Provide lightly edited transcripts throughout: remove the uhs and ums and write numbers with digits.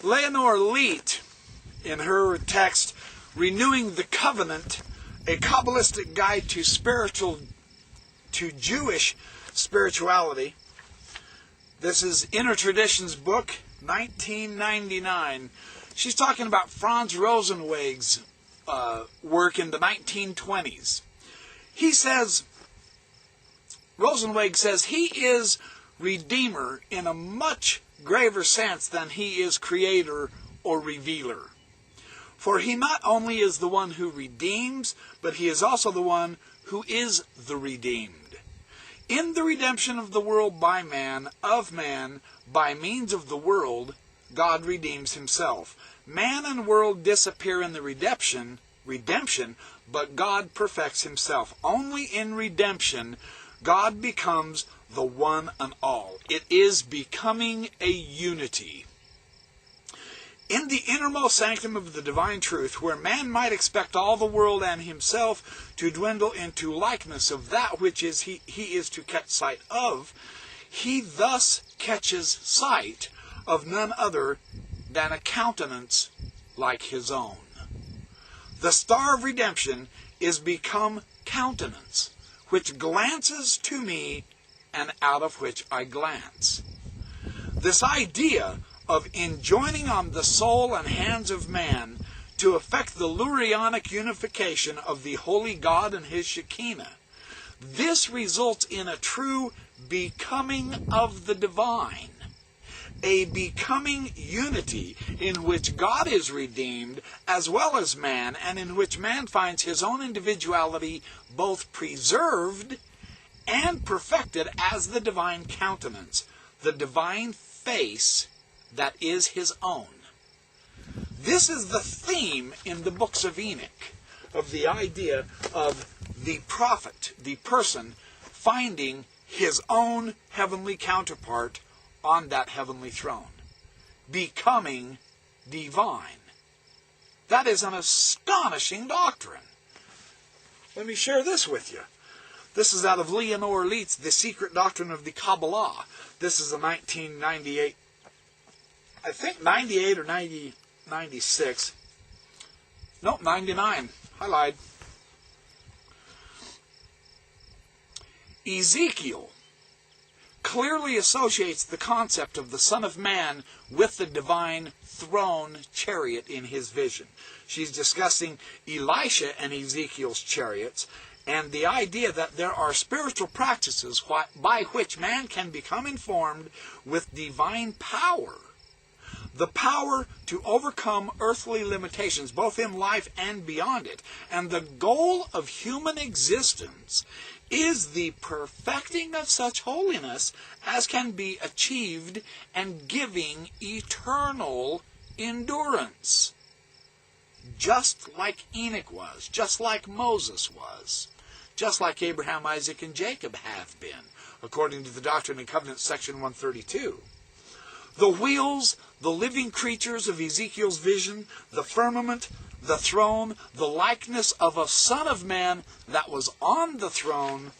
Leonore Leet, in her text, Renewing the Covenant, a Kabbalistic Guide to Jewish Spirituality. This is Inner Traditions book, 1999. She's talking about Franz Rosenzweig's work in the 1920s. He says, Rosenzweig says, he is Redeemer in a much graver sense than he is Creator or Revealer. For he not only is the one who redeems, but he is also the one who is the redeemed. In the redemption of the world by man, of man, by means of the world, God redeems himself. Man and world disappear in the redemption, but God perfects himself. Only in redemption, God becomes the one and all. It is becoming a unity. In the innermost sanctum of the divine truth, where man might expect all the world and himself to dwindle into likeness of that which he is to catch sight of, he thus catches sight of none other than a countenance like his own. The star of redemption is become countenance, which glances to me and out of which I glance. This idea of enjoining on the soul and hands of man to effect the Lurianic unification of the holy God and his Shekinah, this results in a true becoming of the divine, a becoming unity in which God is redeemed as well as man, and in which man finds his own individuality both preserved and perfected as the divine countenance, the divine face that is his own. This is the theme in the books of Enoch, of the idea of the prophet, the person, finding his own heavenly counterpart on that heavenly throne, becoming divine. That is an astonishing doctrine. Let me share this with you. This is out of Leonore Leet's The Secret Doctrine of the Kabbalah. This is a 1998, I think 98 or 96. Nope, 99. I lied. Ezekiel clearly associates the concept of the Son of Man with the divine throne chariot in his vision. She's discussing Elisha and Ezekiel's chariots, and the idea that there are spiritual practices by which man can become informed with divine power. The power to overcome earthly limitations, both in life and beyond it. And the goal of human existence is the perfecting of such holiness as can be achieved and giving eternal endurance. Just like Enoch was, just like Moses was, just like Abraham, Isaac, and Jacob have been, according to the Doctrine and Covenants, section 132. The wheels, the living creatures of Ezekiel's vision, the firmament, the throne, the likeness of a Son of Man that was on the throne,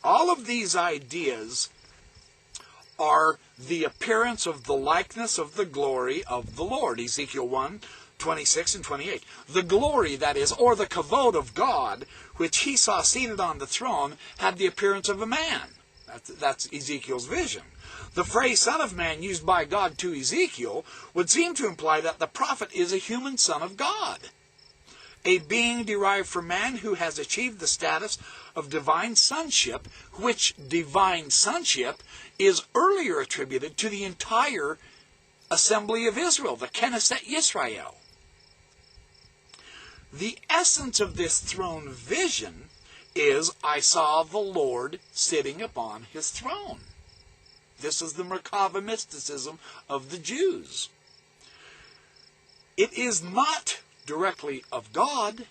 all of these ideas are the appearance of the likeness of the glory of the Lord. Ezekiel 1, 26 and 28. The glory, that is, or the kavod of God, which he saw seated on the throne, had the appearance of a man. That's Ezekiel's vision. The phrase Son of Man used by God to Ezekiel would seem to imply that the prophet is a human son of God, a being derived from man who has achieved the status of divine sonship, which divine sonship is earlier attributed to the entire assembly of Israel, the Knesset Yisrael. The essence of this throne vision is, I saw the Lord sitting upon his throne. This is the Merkabah mysticism of the Jews. It is not directly of God,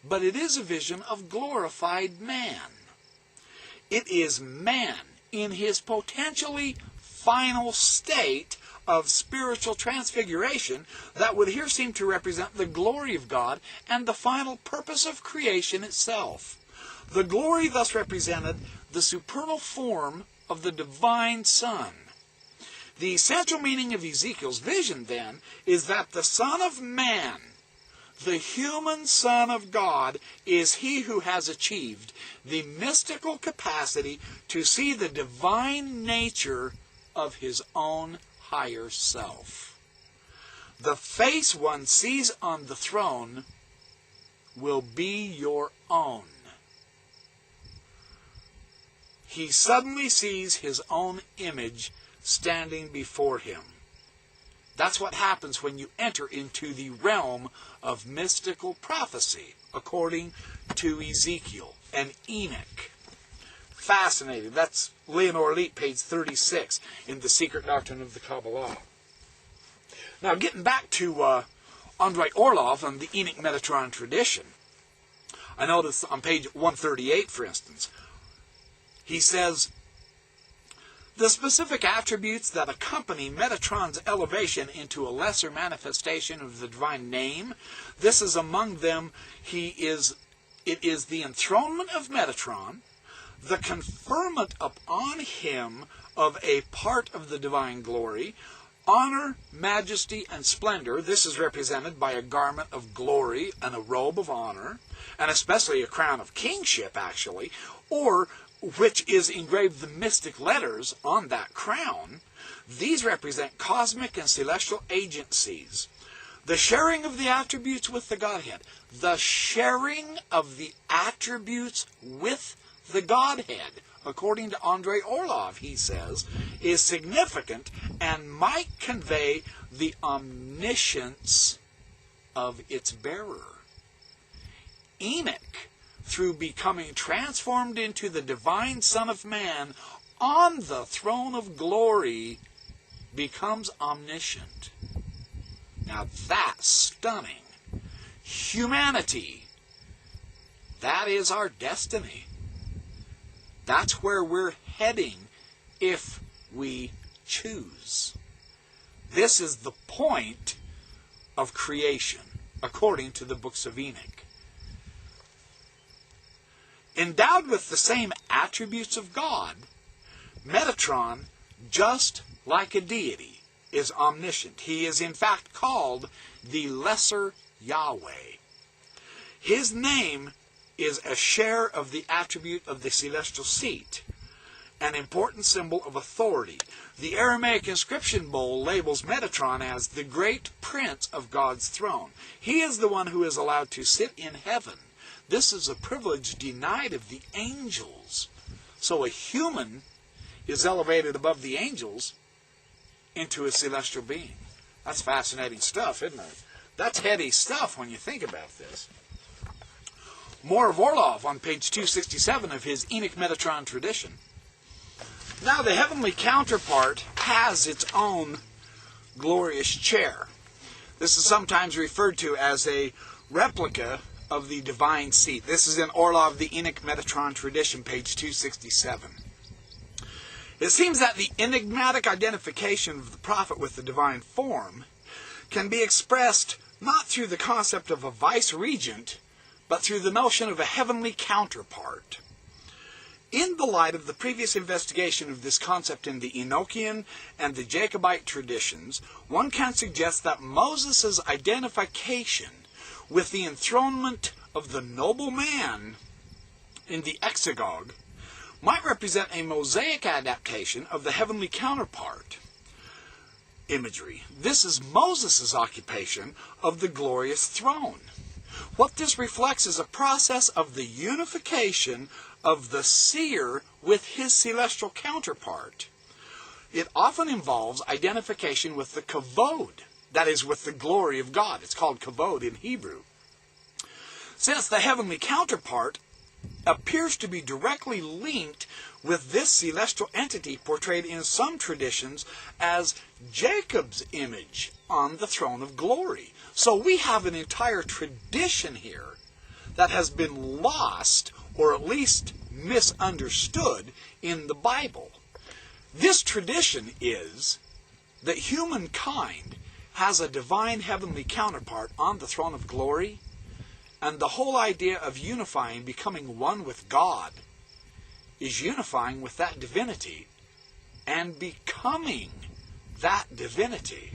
but it is a vision of glorified man. It is man in his potentially final state of spiritual transfiguration that would here seem to represent the glory of God and the final purpose of creation itself. The glory thus represented the supernal form of the divine Son. The essential meaning of Ezekiel's vision, then, is that the Son of Man, the human Son of God, is he who has achieved the mystical capacity to see the divine nature of his own higher self. The face one sees on the throne will be your own. He suddenly sees his own image standing before him. That's what happens when you enter into the realm of mystical prophecy, according to Ezekiel and Enoch. Fascinating. That's Leonore Leet, page 36, in The Secret Doctrine of the Kabbalah. Now, getting back to Andrei Orlov and the Enoch Metatron tradition, I notice on page 138, for instance, he says, the specific attributes that accompany Metatron's elevation into a lesser manifestation of the divine name, this is among them, it is the enthronement of Metatron, the conferment upon him of a part of the divine glory, honor, majesty, and splendor. This is represented by a garment of glory and a robe of honor, and especially a crown of kingship, actually, or which is engraved the mystic letters on that crown. These represent cosmic and celestial agencies. The sharing of the attributes with the Godhead. The sharing of the attributes with the Godhead, according to Andrei Orlov, he says, is significant and might convey the omniscience of its bearer. Enoch, through becoming transformed into the divine Son of Man on the throne of glory, becomes omniscient. Now that's stunning. Humanity, that is our destiny. That's where we're heading if we choose. This is the point of creation, according to the books of Enoch. Endowed with the same attributes of God, Metatron, just like a deity, is omniscient. He is in fact called the Lesser Yahweh. His name is a share of the attribute of the celestial seat, an important symbol of authority. The Aramaic inscription bowl labels Metatron as the great prince of God's throne. He is the one who is allowed to sit in heaven. This is a privilege denied of the angels. So a human is elevated above the angels into a celestial being. That's fascinating stuff, isn't it? That's heady stuff when you think about this. More of Orlov on page 267 of his Enoch Metatron tradition. Now the heavenly counterpart has its own glorious chair. This is sometimes referred to as a replica of the divine seat. This is in Orlov, the Enoch Metatron tradition, page 267. It seems that the enigmatic identification of the prophet with the divine form can be expressed not through the concept of a vice-regent, but through the notion of a heavenly counterpart. In the light of the previous investigation of this concept in the Enochian and the Jacobite traditions, one can suggest that Moses' identification with the enthronement of the noble man in the exegogue might represent a Mosaic adaptation of the heavenly counterpart imagery. This is Moses' occupation of the glorious throne. What this reflects is a process of the unification of the seer with his celestial counterpart. It often involves identification with the kavod, that is, with the glory of God. It's called kavod in Hebrew. Since the heavenly counterpart appears to be directly linked with this celestial entity portrayed in some traditions as Jacob's image on the throne of glory. So we have an entire tradition here that has been lost, or at least misunderstood, in the Bible. This tradition is that humankind has a divine heavenly counterpart on the throne of glory, and the whole idea of unifying, becoming one with God, is unifying with that divinity and becoming that divinity.